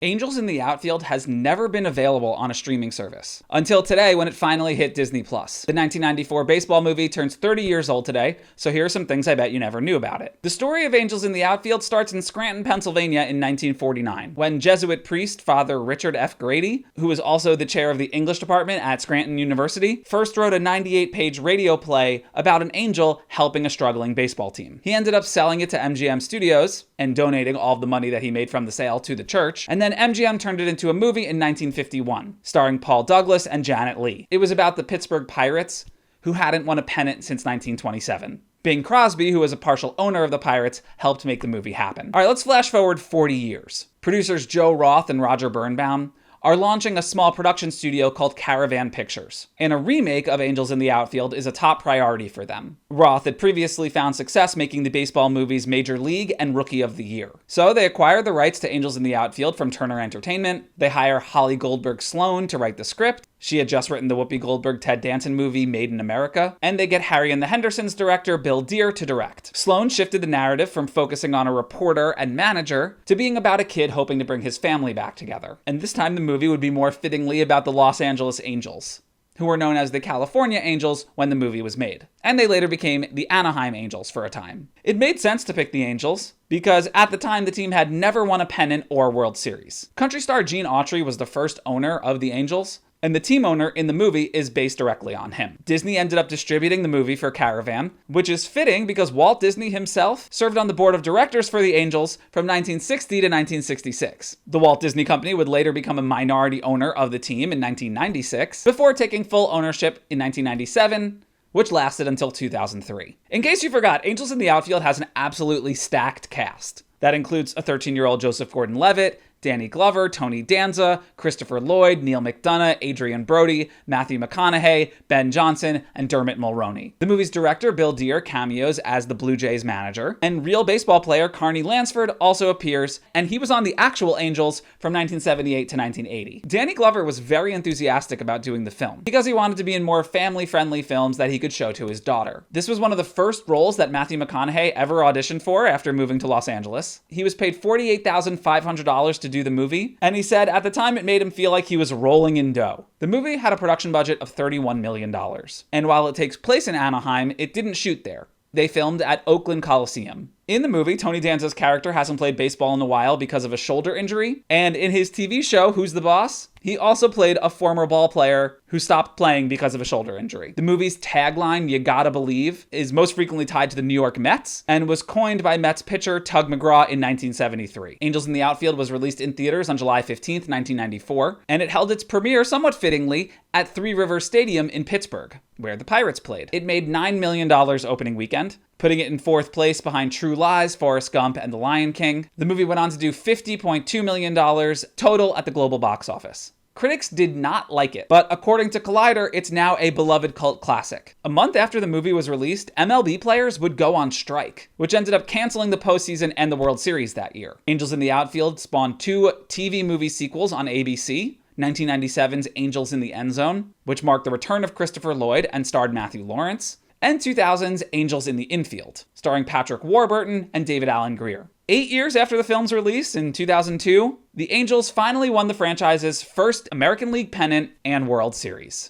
Angels in the Outfield has never been available on a streaming service, until today when it finally hit Disney+. The 1994 baseball movie turns 30 years old today, so here are some things I bet you never knew about it. The story of Angels in the Outfield starts in Scranton, Pennsylvania in 1949, when Jesuit priest Father Richard F. Grady, who was also the chair of the English department at Scranton University, first wrote a 98-page radio play about an angel helping a struggling baseball team. He ended up selling it to MGM Studios and donating all of the money that he made from the sale to the church, and then MGM turned it into a movie in 1951, starring Paul Douglas and Janet Leigh. It was about the Pittsburgh Pirates, who hadn't won a pennant since 1927. Bing Crosby, who was a partial owner of the Pirates, helped make the movie happen. All right, let's flash forward 40 years. Producers Joe Roth and Roger Birnbaum are launching a small production studio called Caravan Pictures, and a remake of Angels in the Outfield is a top priority for them. Roth had previously found success making the baseball movies Major League and Rookie of the Year. So they acquired the rights to Angels in the Outfield from Turner Entertainment. They hire Holly Goldberg Sloan to write the script. She had just written the Whoopi Goldberg Ted Danson movie Made in America, and they get Harry and the Hendersons director Bill Deere to direct. Sloan shifted the narrative from focusing on a reporter and manager to being about a kid hoping to bring his family back together. And this time the movie would be more fittingly about the Los Angeles Angels, who were known as the California Angels when the movie was made. And they later became the Anaheim Angels for a time. It made sense to pick the Angels, because at the time the team had never won a pennant or World Series. Country star Gene Autry was the first owner of the Angels, and the team owner in the movie is based directly on him. Disney ended up distributing the movie for Caravan, which is fitting because Walt Disney himself served on the board of directors for the Angels from 1960 to 1966. The Walt Disney Company would later become a minority owner of the team in 1996, before taking full ownership in 1997, which lasted until 2003. In case you forgot, Angels in the Outfield has an absolutely stacked cast. That includes a 13-year-old Joseph Gordon-Levitt, Danny Glover, Tony Danza, Christopher Lloyd, Neil McDonough, Adrian Brody, Matthew McConaughey, Ben Johnson, and Dermot Mulroney. The movie's director, Bill Deere, cameos as the Blue Jays manager, and real baseball player Carney Lansford also appears, and he was on the actual Angels from 1978 to 1980. Danny Glover was very enthusiastic about doing the film, because he wanted to be in more family-friendly films that he could show to his daughter. This was one of the first roles that Matthew McConaughey ever auditioned for after moving to Los Angeles. He was paid $48,500 to do the movie, and he said at the time it made him feel like he was rolling in dough. The movie had a production budget of $31 million, and while it takes place in Anaheim, it didn't shoot there. They filmed at Oakland Coliseum. In the movie, Tony Danza's character hasn't played baseball in a while because of a shoulder injury, and in his TV show, Who's the Boss?, he also played a former ball player who stopped playing because of a shoulder injury. The movie's tagline, "You Gotta Believe," is most frequently tied to the New York Mets and was coined by Mets pitcher Tug McGraw in 1973. Angels in the Outfield was released in theaters on July 15th, 1994, and it held its premiere somewhat fittingly at Three Rivers Stadium in Pittsburgh, where the Pirates played. It made $9 million opening weekend, putting it in fourth place behind True Lies, Forrest Gump, and The Lion King. The movie went on to do $50.2 million total at the global box office. Critics did not like it, but according to Collider, it's now a beloved cult classic. A month after the movie was released, MLB players would go on strike, which ended up canceling the postseason and the World Series that year. Angels in the Outfield spawned two TV movie sequels on ABC, 1997's Angels in the End Zone, which marked the return of Christopher Lloyd and starred Matthew Lawrence, and 2000's Angels in the Infield, starring Patrick Warburton and David Alan Grier. 8 years after the film's release in 2002, the Angels finally won the franchise's first American League pennant and World Series.